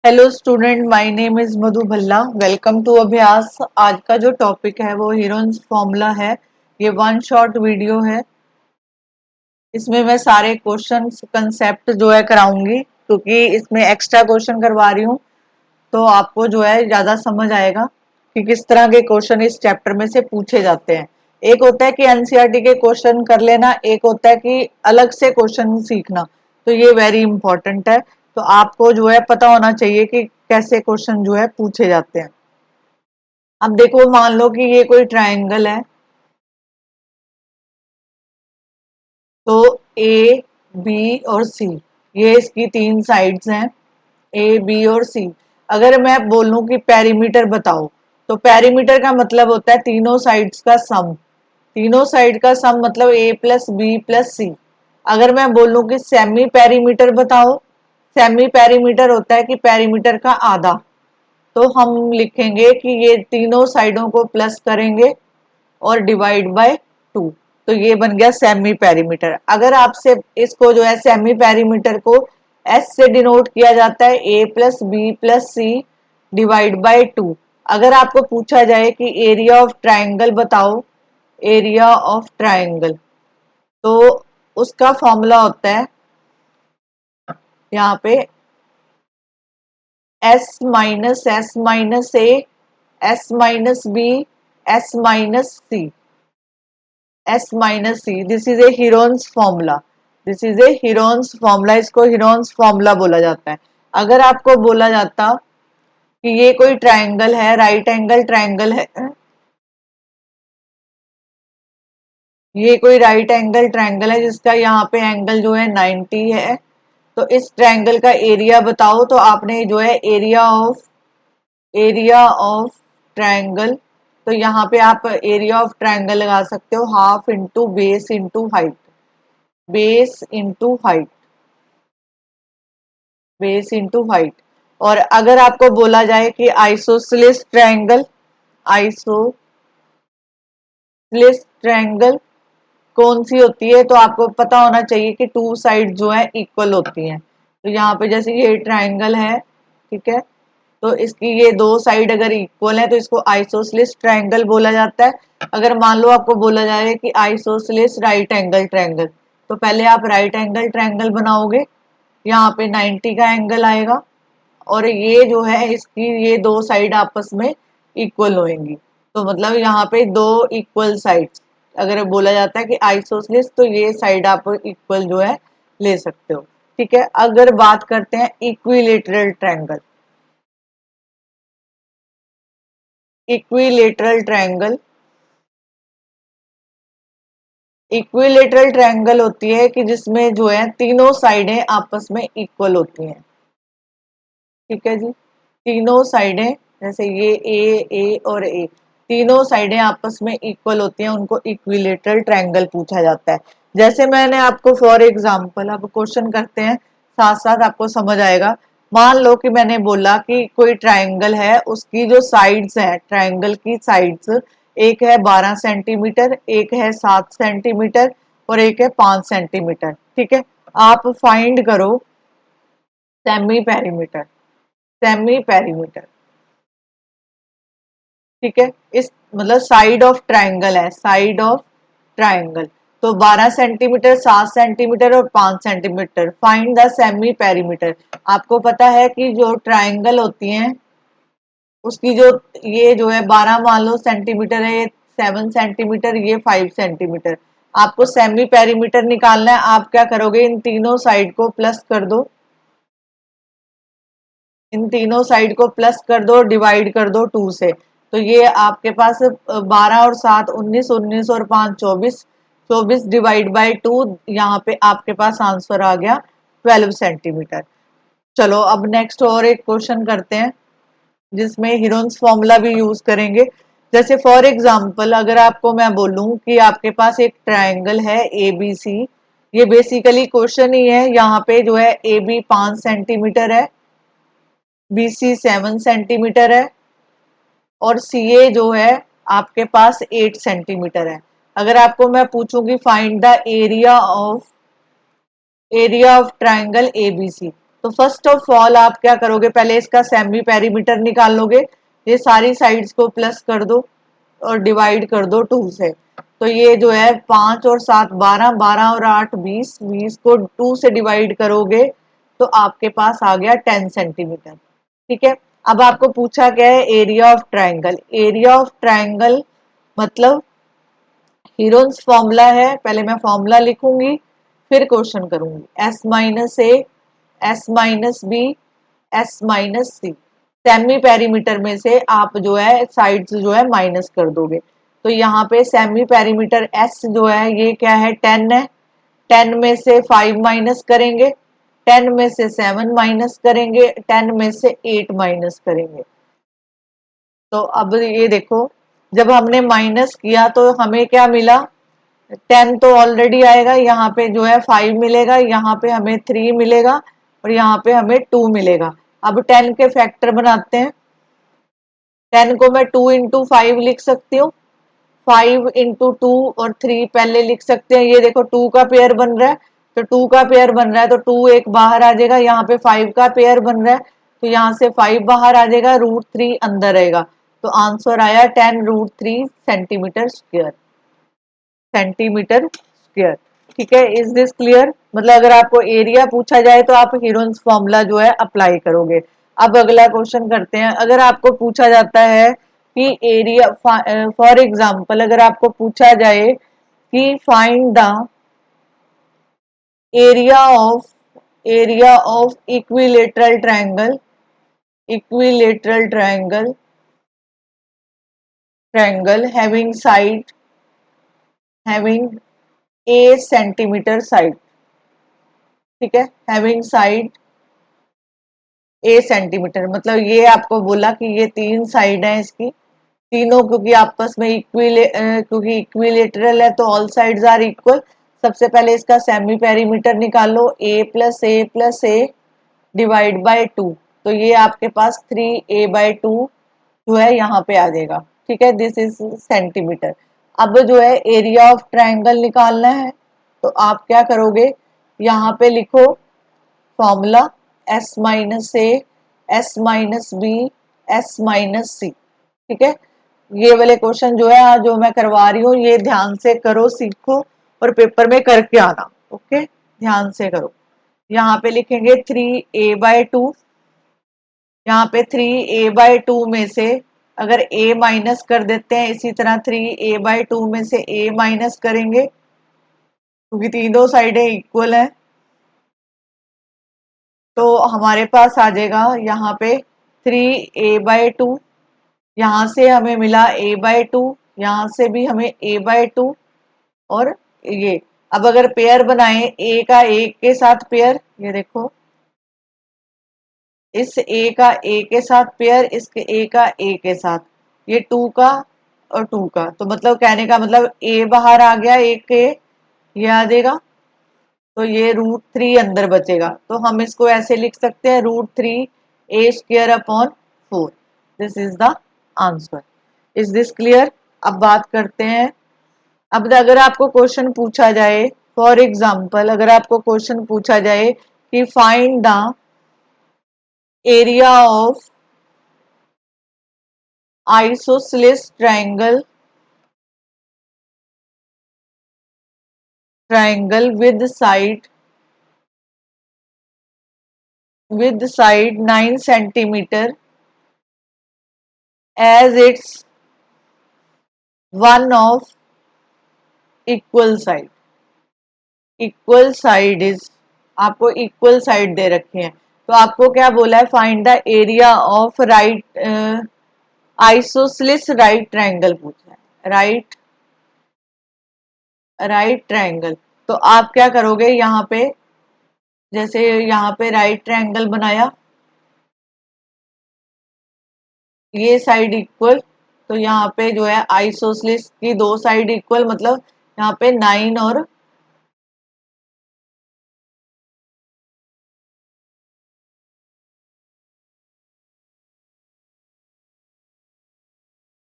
Hello student, my name is Madhu Bhalla. Welcome to Abhyas. आज का जो टॉपिक है वो हीरोन्स फॉर्मूला है। ये वन शॉट वीडियो है। इसमें मैं सारे क्वेश्चंस कंसेप्ट जो है कराऊंगी, क्योंकि इसमें एक्स्ट्रा क्वेश्चन करवा रही हूँ। तो आपको जो है ज्यादा समझ आएगा कि किस तरह के क्वेश्चन इस चैप्टर में से पूछे जाते हैं। एक होता है कि एनसीईआरटी के क्वेश्चन कर लेना, एक होता है कि अलग से क्वेश्चन सीखना। तो ये वेरी इंपॉर्टेंट है। तो आपको जो है पता होना चाहिए कि कैसे क्वेश्चन जो है पूछे जाते हैं। अब देखो, मान लो कि ये कोई ट्रायंगल है। तो ए, बी और सी, ये इसकी तीन साइड्स हैं, ए बी और सी। अगर मैं बोलूं कि पेरीमीटर बताओ, तो पेरीमीटर का मतलब होता है तीनों साइड्स का सम। तीनों साइड का सम मतलब ए प्लस बी प्लस सी। अगर मैं बोलूं कि सेमी पेरीमीटर बताओ, सेमी पेरीमीटर होता है कि पेरीमीटर का आधा। तो हम लिखेंगे कि ये तीनों साइडों को प्लस करेंगे और डिवाइड बाय 2। तो ये बन गया सेमी पेरीमीटर। अगर आपसे इसको जो है सेमी पेरीमीटर को एस से डिनोट किया जाता है, A plus B plus C divide by 2। अगर आपको पूछा जाए कि एरिया ऑफ ट्राइंगल बताओ, एरिया ऑफ ट्राइंगल, तो उसका फॉर्मूला होता है यहाँ पे S minus A, S minus B, S minus C, S minus C. This is a Heron's formula. This is a Heron's formula. इसको हीरोन्स फॉर्मूला बोला जाता है। अगर आपको बोला जाता कि ये कोई ट्रायंगल है, राइट एंगल ट्रायंगल है, ये कोई राइट एंगल ट्रायंगल है जिसका यहाँ पे एंगल जो है 90 है, तो इस ट्रायंगल का एरिया बताओ। तो आपने जो है एरिया ऑफ ट्रायंगल, तो यहाँ पे आप एरिया ऑफ ट्रायंगल लगा सकते हो, half into base into height, base into height, base into height. और अगर आपको बोला जाए कि आइसोसेलेस ट्रायंगल, आइसोसेलेस ट्रायंगल कौन सी होती है, तो आपको पता होना चाहिए कि टू साइड जो है इक्वल होती हैं। तो यहाँ पे जैसे ये ट्रायंगल है, ठीक है, तो इसकी ये दो साइड अगर इक्वल है तो इसको आइसोसेलेस ट्रायंगल बोला जाता है। अगर मान लो आपको बोला जाए कि आइसोसेलेस राइट एंगल ट्रायंगल, तो पहले आप राइट एंगल ट्रायंगल बनाओगे, यहाँ पे 90 का एंगल आएगा और ये जो है इसकी ये दो साइड आपस में इक्वल होंगी। तो मतलब यहाँ पे दो इक्वल साइड्स अगर बोला जाता है कि आइसोसेलेस, तो ये साइड आप इक्वल जो है ले सकते हो। ठीक है, अगर बात करते हैं equilateral triangle, equilateral triangle, equilateral triangle होती है कि जिसमें जो है तीनों साइडें आपस में इक्वल होती हैं। ठीक है जी, तीनों साइडें, जैसे ये ए और ए, तीनों साइडें आपस में इक्वल होती हैं, उनको इक्विलेटरल ट्रायंगल पूछा जाता है। जैसे मैंने आपको फॉर एग्जांपल, अब क्वेश्चन करते हैं साथ साथ आपको समझ आएगा। मान लो कि मैंने बोला कि कोई ट्रायंगल है, उसकी जो साइड्स है, ट्रायंगल की साइड्स, एक है 12 सेंटीमीटर, एक है 7 सेंटीमीटर और एक है 5 सेंटीमीटर। ठीक है, आप फाइंड करो सेमी पेरीमीटर, सेमी पेरीमीटर। ठीक है, इस मतलब साइड ऑफ ट्राइंगल है, साइड ऑफ ट्राइंगल। तो 12 सेंटीमीटर, 7 सेंटीमीटर और 5 centimetre. Find the semi perimeter. आपको पता है कि जो ट्राइंगल होती हैं उसकी जो, ये जो है 12 मान लो सेंटीमीटर है, ये 7 सेंटीमीटर, ये 5 सेंटीमीटर। आपको सेमी पेरीमीटर निकालना है। आप क्या करोगे, इन तीनों साइड को प्लस कर दो, इन तीनों साइड को प्लस कर दो, डिवाइड कर दो 2 से। तो ये आपके पास 12 और 7 19, 19 और 5 24, 24 डिवाइड बाई 2, यहाँ पे आपके पास आंसर आ गया 12 सेंटीमीटर। चलो अब नेक्स्ट और एक क्वेश्चन करते हैं जिसमें हीरोन्स फॉर्मूला भी यूज करेंगे। जैसे फॉर एग्जांपल, अगर आपको मैं बोलूं कि आपके पास एक ट्रायंगल है ए बी सी, ये बेसिकली क्वेश्चन ही है। यहाँ पे जो है ए बी 5 सेंटीमीटर है, बी सी 7 सेंटीमीटर है और सी ए जो है आपके पास 8 सेंटीमीटर है। अगर आपको मैं पूछूं कि find the area of triangle ABC, तो फर्स्ट ऑफ ऑल आप क्या करोगे, पहले इसका सेमी पेरीमीटर निकाल लोगे। ये सारी साइड्स को प्लस कर दो और डिवाइड कर दो 2 से। तो ये जो है 5 और 7 12, 12 और 8 20, 20 को 2 से डिवाइड करोगे तो आपके पास आ गया 10 सेंटीमीटर। ठीक है। अब आपको पूछा क्या है, area of triangle. Area of triangle मतलब हीरोन्स फॉर्मूला है, पहले मैं फॉर्मूला लिखूंगी फिर क्वेश्चन करूंगी। S minus A, S minus B, S minus C. Semi perimeter में से आप जो है साइड्स जो है माइनस कर दोगे। तो यहाँ पे सेमी पेरीमीटर एस जो है ये क्या है, 10 है। 10 में से 5 माइनस करेंगे, 10 में से 7 माइनस करेंगे, 10 में से 8 माइनस करेंगे। तो अब ये देखो, जब हमने माइनस किया तो हमें क्या मिला, 10 तो ऑलरेडी आएगा, यहाँ पे जो है 5 मिलेगा, यहाँ पे हमें 3 मिलेगा और यहाँ पे हमें 2 मिलेगा। अब 10 के फैक्टर बनाते हैं। 10 को मैं 2 इंटू 5 लिख सकती हूँ, 5 इंटू 2 और 3 पहले लिख सकते हैं। ये देखो 2 का पेयर बन रहा है, तो 2 का पेयर बन रहा है तो 2 एक बाहर आ जाएगा। यहाँ पे 5 का पेयर बन रहा है तो यहाँ से 5 बाहर आ जाएगा, √3 अंदर रहेगा। तो आंसर आया 10√3 सेंटीमीटर स्क्वायर, सेंटीमीटर स्क्वायर। ठीक है, इज दिस क्लियर? मतलब अगर आपको एरिया पूछा जाए तो आप हीरोन्स फॉर्मूला जो है अप्लाई करोगे। अब अगला क्वेश्चन करते हैं। अगर आपको पूछा जाता है कि एरिया, फॉर एग्जांपल अगर आपको पूछा जाए कि find the area of equilateral triangle, equilateral triangle having a centimetre side. ठीक है, हैविंग साइड ए सेंटीमीटर, मतलब ये आपको बोला कि ये 3 साइड है इसकी, तीनों क्योंकि आपस में क्योंकि इक्विलेटरल है तो ऑल साइड्स आर इक्वल। सबसे पहले इसका सेमी पेरीमीटर निकालो, a+a+a डिवाइड बाय 2। तो ये आपके पास 3a/2 जो है यहाँ पे आ जाएगा। ठीक है, दिस इज सेंटीमीटर। अब जो है एरिया ऑफ ट्राइंगल निकालना है तो आप क्या करोगे, यहाँ पे लिखो formula S minus A, S minus B, S minus C. ठीक है, ये वाले क्वेश्चन जो है जो मैं करवा रही हूँ ये ध्यान से करो, सीखो और पेपर में करके आना। ओके, ध्यान से करो। यहाँ पे लिखेंगे 3a/2। यहाँ पे 3a/2 में से अगर a माइनस कर देते हैं, इसी तरह 3a/2 में से a माइनस करेंगे क्योंकि तीनों साइडें इक्वल है। तो हमारे पास आ जाएगा यहाँ पे 3a/2, यहाँ से हमें मिला a/2, यहाँ से भी हमें a/2। और ये अब अगर पेयर बनाए a का a के साथ पेयर, ये देखो इस a का a के साथ पेयर, इसके a का a के साथ, ये 2 का और 2 का, तो मतलब कहने का मतलब a बाहर आ गया, एक के ये आ जाएगा तो ये √3 अंदर बचेगा। तो हम इसको ऐसे लिख सकते हैं √3a² / 4। This is the answer. Is this clear? अब बात करते हैं। अब अगर आपको क्वेश्चन पूछा जाए, फॉर एग्जाम्पल अगर आपको क्वेश्चन पूछा जाए कि find the area of isosceles triangle with side 9 centimeter as its one of equal side, equal side is, आपको इक्वल साइड दे रखे हैं तो आपको क्या बोला है, find the area of right isosceles right triangle पूछा है, राइट ट्रायंगल। तो आप क्या करोगे, यहाँ पे जैसे यहाँ पे राइट ट्रायंगल बनाया, ये साइड इक्वल, तो यहाँ पे जो है आइसोसेलेस की 2 साइड इक्वल, मतलब यहाँ पे 9 और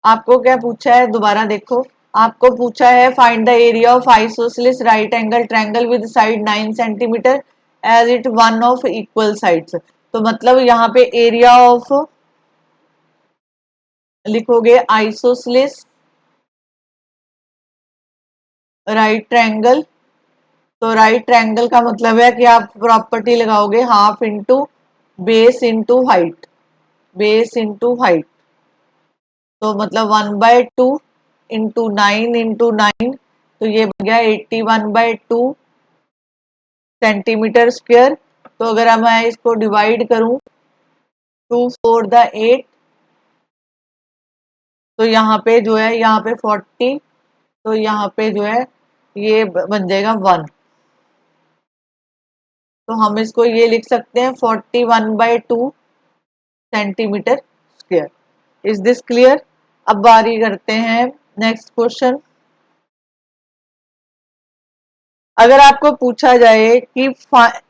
आपको क्या पूछा है, दोबारा देखो। आपको पूछा है find the area of isosceles right angle triangle with side 9 centimetre as it one of equal sides, तो मतलब यहाँ पे एरिया ऑफ लिखोगे आइसोसलेस राइट ट्रायंगल। तो राइट ट्रायंगल का मतलब है कि आप प्रॉपर्टी लगाओगे half into base into height, base into height, तो मतलब 1/2 इंटू 9 तो ये बन गया 81/2 सेंटीमीटर स्क्वायर। तो अगर मैं इसको डिवाइड करूं 2 4 8, तो यहाँ पे जो है यहाँ पे 40, तो यहाँ पे जो है ये बन जाएगा 1। तो हम इसको ये लिख सकते हैं 41/2 centimetre square. Is this clear? अब बारी करते हैं नेक्स्ट क्वेश्चन। अगर आपको पूछा जाए कि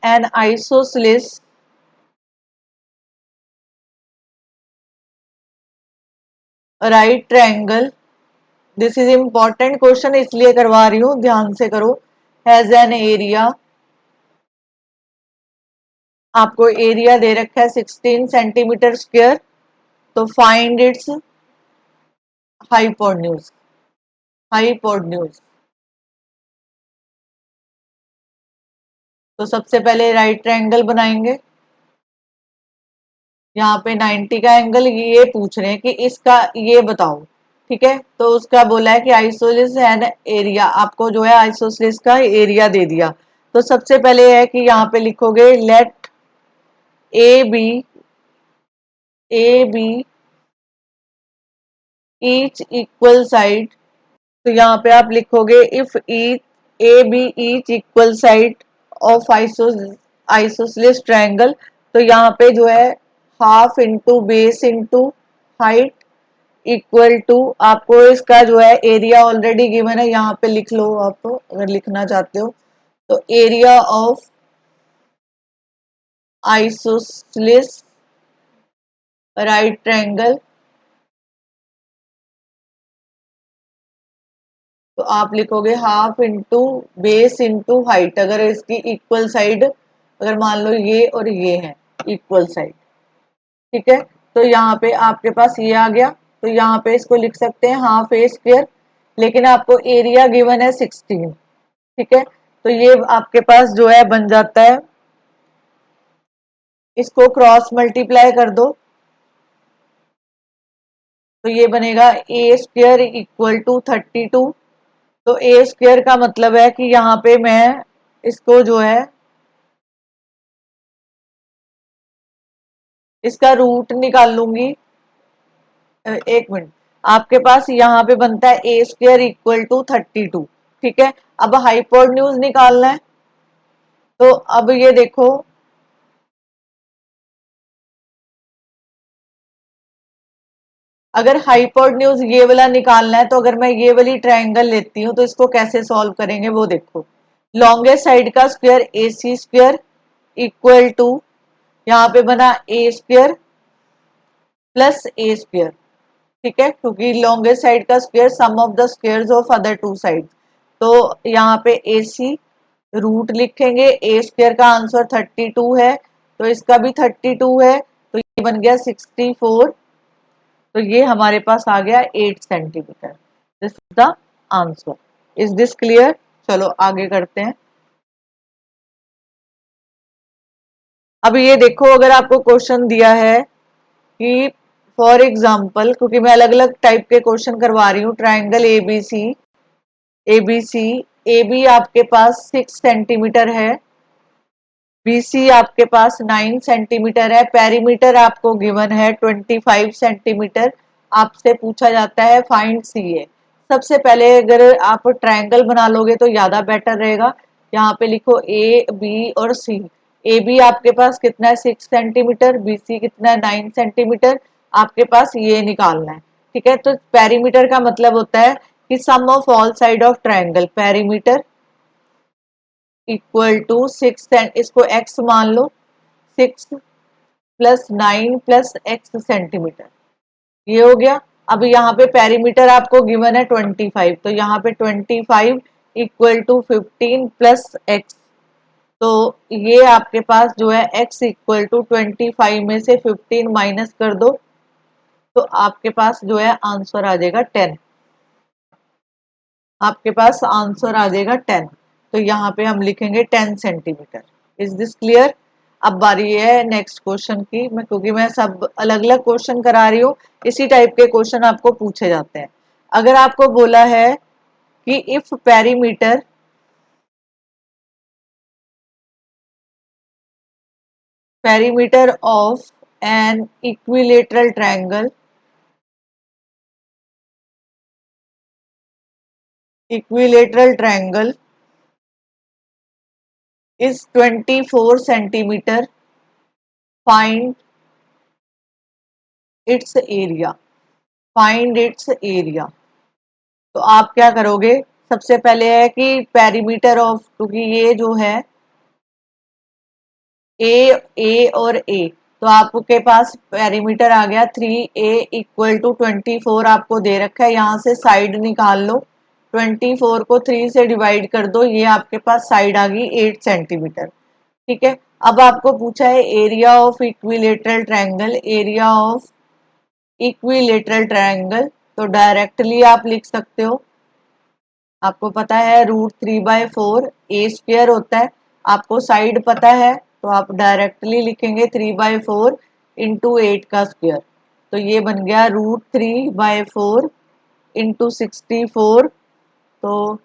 N isosceles right triangle, this is important question इसलिए करवा रही हूं, ध्यान से करो। हैज एन एरिया, आपको एरिया दे रखा है 16 सेंटीमीटर स्क्वायर, तो फाइंड इट्स हाइपोटेन्यूज। हाइपोटेन्यूज, तो सबसे पहले राइट ट्रायंगल बनाएंगे। यहाँ पे 90 का एंगल ये पूछ रहे हैं कि इसका ये बताओ, ठीक है। तो उसका बोला है कि आइसोसेलेस एंड एरिया, आपको जो है आइसोसेलेस का एरिया दे दिया। तो सबसे पहले है कि यहाँ पे लिखोगे let A B, A B each equal side. तो यहाँ पे आप लिखोगे if each A B each equal side of isosceles triangle. तो यहाँ पे जो है half into base into height equal to, आपको इसका जो है एरिया ऑलरेडी गिवन है, यहाँ पे लिख लो आप अगर लिखना चाहते हो। तो area of isosceles right triangle, तो आप लिखोगे half into base into height, अगर इसकी इक्वल साइड, अगर मान लो ये और ये है इक्वल साइड, ठीक है। तो यहाँ पे आपके पास ये आ गया, तो यहाँ पे इसको लिख सकते हैं हाफ ए स्क्वायर, लेकिन आपको एरिया गिवन है 16, ठीक है। तो ये आपके पास जो है बन जाता है, इसको क्रॉस मल्टीप्लाई कर दो, तो ये बनेगा ए स्क्वायर इक्वल टू 32। तो ए स्क्वायर का मतलब है कि यहाँ पे मैं इसको जो है इसका रूट निकाल लूंगी। एक मिनट, आपके पास यहाँ पे बनता है ए स्क्वायर इक्वल टू 32, ठीक है। अब हाइपोटेन्यूज निकालना है, तो अब ये देखो, अगर हाइपोटेन्यूज ये वाला निकालना है, तो अगर मैं ये वाली ट्रायंगल लेती हूँ तो इसको कैसे सॉल्व करेंगे वो देखो। लॉन्गेस्ट साइड का square A C square equal to, यहाँ पे बना A square plus A square, ठीक है, क्योंकि लॉन्गेस्ट साइड का square sum of the squares of other two side. तो यहाँ पे ए सी रूट लिखेंगे, ए स्क्वायर का आंसर 32 है, तो इसका भी 32 है, तो ये बन गया 64। तो ये हमारे पास आ गया 8 centimetre. This is the answer. Is this clear? चलो आगे करते हैं। अब ये देखो, अगर आपको क्वेश्चन दिया है कि फॉर एग्जाम्पल, क्योंकि मैं अलग अलग टाइप के क्वेश्चन करवा रही हूँ, triangle ABC, ABC, A B आपके पास 6 सेंटीमीटर है, बीसी आपके पास 9 सेंटीमीटर है, पेरीमीटर आपको गिवन है 25 सेंटीमीटर। आपसे पूछा जाता है फाइंड सी ए। सबसे पहले अगर आप ट्रायंगल बना लोगे तो ज्यादा बेटर रहेगा। यहाँ पे लिखो ए बी और सी। ए बी आपके पास कितना है 6 सेंटीमीटर, बी सी कितना है 9 सेंटीमीटर, आपके पास ये निकालना है, ठीक है। तो पेरीमीटर का मतलब होता है कि sum of all side of triangle, perimeter equal to 6, इसको x मान लो, 6 प्लस 9 प्लस x सेंटीमीटर, ये हो गया। अब यहाँ पे पेरीमीटर आपको गिवन है 25, तो यहाँ पे 25 इक्वल टू 15 प्लस x, तो ये आपके पास जो है x इक्वल टू 25 में से 15 माइनस कर दो, तो आपके पास जो है आंसर आ जाएगा 10। आपके पास आंसर आ जाएगा 10। तो यहाँ पे हम लिखेंगे 10 सेंटीमीटर। Is this clear? अब बारी है नेक्स्ट क्वेश्चन की। मैं क्योंकि मैं सब अलग अलग क्वेश्चन करा रही हूँ, इसी टाइप के क्वेश्चन आपको पूछे जाते हैं। अगर आपको बोला है कि if perimeter of an equilateral triangle is 24 centimetre, find its area. Find its area. तो आप क्या करोगे? सबसे पहले है कि पेरीमीटर ऑफ, क्योंकि ये जो है ए और ए, तो आपके पास पेरीमीटर आ गया 3a इक्वल टू 24 आपको दे रखा है। यहाँ से साइड निकाल लो, 24 को 3 से डिवाइड कर दो, ये आपके पास साइड आ गई 8 सेंटीमीटर। ठीक है। अब आपको पूछा है area of equilateral triangle. Area of equilateral triangle, तो डायरेक्टली आप लिख सकते हो, आपको पता है √3/4 ए स्क्वायर होता है। आपको साइड पता है, तो आप डायरेक्टली लिखेंगे 3/4 इंटू 8 का स्क्वायर। तो ये बन गया √3/4 इंटू 64। तो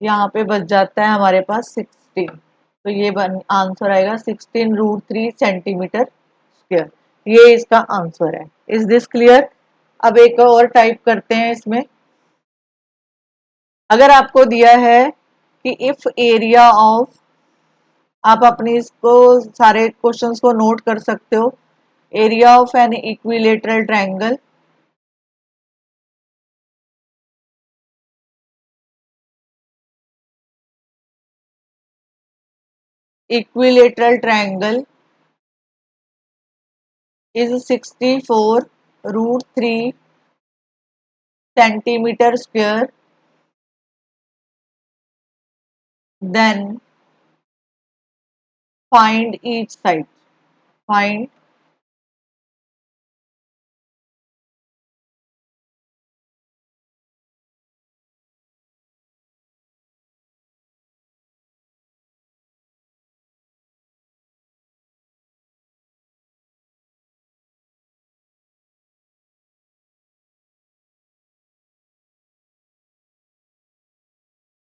यहाँ पे बच जाता है हमारे पास 16। तो ये आंसर आएगा 16 √3 सेंटीमीटर स्क्वायर। ये इसका आंसर है। Is this clear? अब एक और टाइप करते हैं इसमें। अगर आपको दिया है कि इफ एरिया ऑफ, आप अपनी इसको सारे क्वेश्चंस को नोट कर सकते हो। Area of an equilateral triangle equilateral triangle is 64 √3 centimetre square, then find each side. Find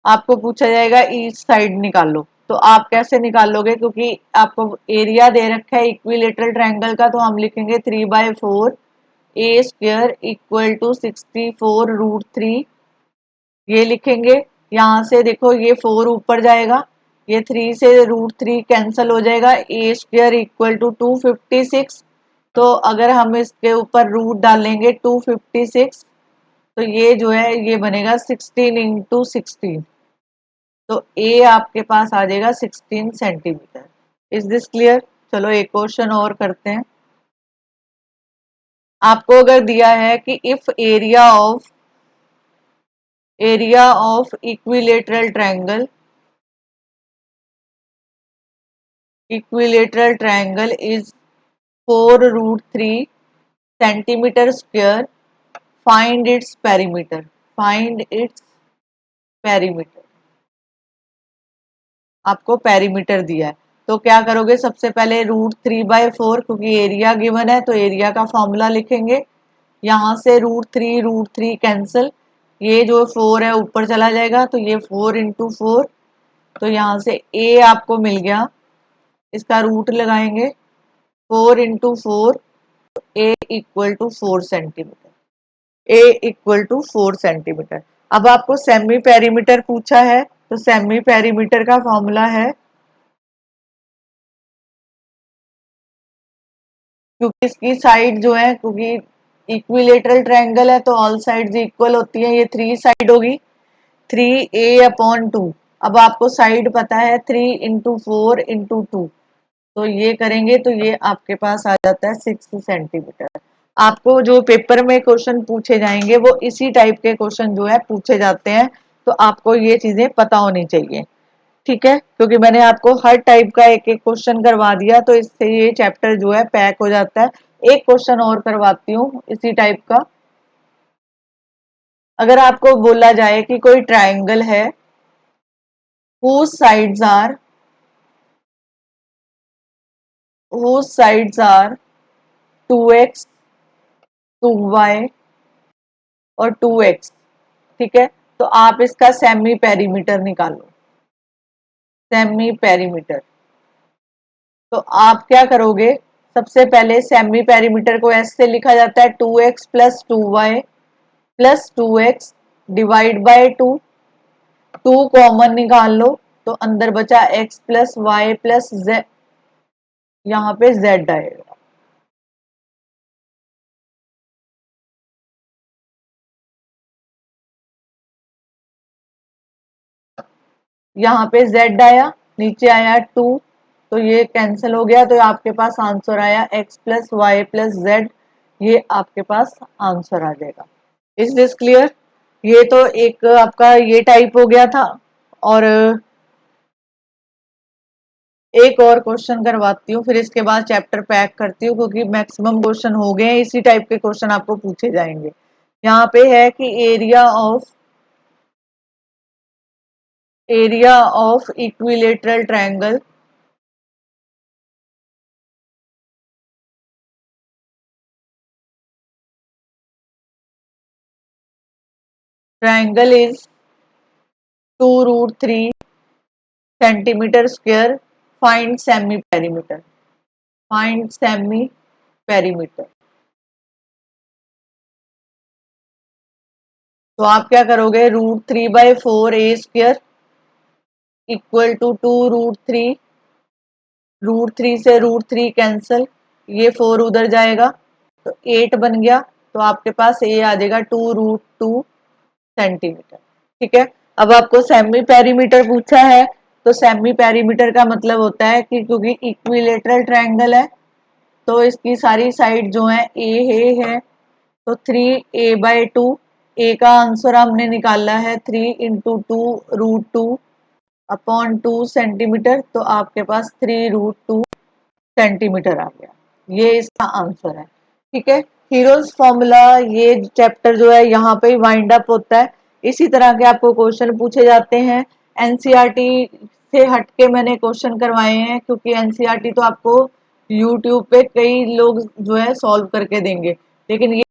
आपको पूछा जाएगा ईच साइड निकालो। तो आप कैसे निकालोगे? क्योंकि आपको एरिया दे रखा है इक्विलेटरल ट्रायंगल का, तो हम लिखेंगे 3/4 ए स्क्वायर इक्वल टू 64 √3। ये लिखेंगे। यहाँ से देखो ये 4 ऊपर जाएगा, ये 3 से √3 कैंसल हो जाएगा। ए स्क्वायर इक्वल टू 256। तो अगर हम इसके ऊपर रूट डालेंगे 256, तो ये जो है ये बनेगा 16 इंटू 16। तो ए आपके पास आ जाएगा 16 सेंटीमीटर। Is this clear? चलो एक क्वेश्चन और करते हैं। आपको अगर दिया है कि if area of equilateral triangle is 4 √3 centimetre square, find its perimeter. Find its perimeter. आपको पेरीमीटर दिया है, तो क्या करोगे? सबसे पहले √3/4, क्योंकि एरिया गिवन है तो एरिया का फॉर्मूला लिखेंगे। यहाँ से √3 कैंसिल, ये जो 4 है ऊपर चला जाएगा, तो ये 4 इंटू 4। तो यहाँ से ए आपको मिल गया, इसका रूट लगाएंगे 4 into 4। A equal to 4 centimetre. A equal to 4 centimetre. अब आपको सेमी पेरीमीटर पूछा है, तो सेमी पेरीमीटर का फॉर्मूला है, क्योंकि इसकी साइड जो है, क्योंकि इक्विलेटरल ट्रायंगल है तो ऑल साइड्स इक्वल होती है, ये 3 साइड होगी 3a/2। अब आपको साइड पता है 3 इंटू 4 इंटू 2, तो ये करेंगे तो ये आपके पास आ जाता है 6 सेंटीमीटर। आपको जो पेपर में क्वेश्चन पूछे जाएंगे वो इसी टाइप के क्वेश्चन जो है पूछे जाते हैं, तो आपको ये चीजें पता होनी चाहिए। ठीक है, क्योंकि मैंने आपको हर टाइप का एक एक क्वेश्चन करवा दिया, तो इससे ये चैप्टर जो है पैक हो जाता है। एक क्वेश्चन और करवाती हूँ इसी टाइप का। अगर आपको बोला जाए कि कोई ट्राइंगल है whose sides are whose sides are 2x 2y और 2x, ठीक है, तो आप इसका सेमी पेरीमीटर निकालो। सेमी पेरीमीटर, तो आप क्या करोगे, सबसे पहले सेमी पेरीमीटर को ऐसे लिखा जाता है 2x plus 2y plus 2x divide by 2। 2 common निकाल लो, तो अंदर बचा x plus y plus z, यहाँ पे z आएगा। यहाँ पे z आया, नीचे आया 2, तो ये कैंसिल हो गया, तो आपके पास आंसर आया x plus y plus z, ये आपके पास आंसर आ जाएगा। Is this clear? ये तो एक आपका ये टाइप हो गया था। और एक और क्वेश्चन करवाती हूँ, फिर इसके बाद चैप्टर पैक करती हूँ, क्योंकि मैक्सिमम क्वेश्चन हो गए हैं, इसी टाइप के क्वेश्चन आपको पूछे जाएंगे। यहाँ पे है कि area of equilateral triangle, triangle is 2√3 centimetre square, find semi perimeter. Find semi perimeter, तो आप क्या करोगे, √3/4 a² इक्वल टू 2√3, √3 से √3 कैंसल, ये 4 उधर जाएगा, तो 8 बन गया, तो आपके पास ए आ जाएगा 2√2 सेंटीमीटर। ठीक है, अब आपको सेमी पेरीमीटर पूछा है, तो सेमी पेरीमीटर का मतलब होता है कि क्योंकि इक्विलेटरल ट्रायंगल है, तो इसकी सारी साइड जो है ए है, तो 3a/2, ए का आंसर हमने निकाला है 3 × 2√2 अपॉन 2 सेंटीमीटर, तो आपके पास 3√2 सेंटीमीटर आ गया, ये इसका आंसर है। ठीक है, हीरोज फॉर्मूला ये चैप्टर जो है यहाँ पे वाइंड अप होता है। इसी तरह के आपको क्वेश्चन पूछे जाते हैं। एनसीईआरटी से हटके मैंने क्वेश्चन करवाए हैं, क्योंकि एनसीईआरटी तो आपको यूट्यूब पे कई लोग जो है सॉल्व करके देंगे, लेकिन ये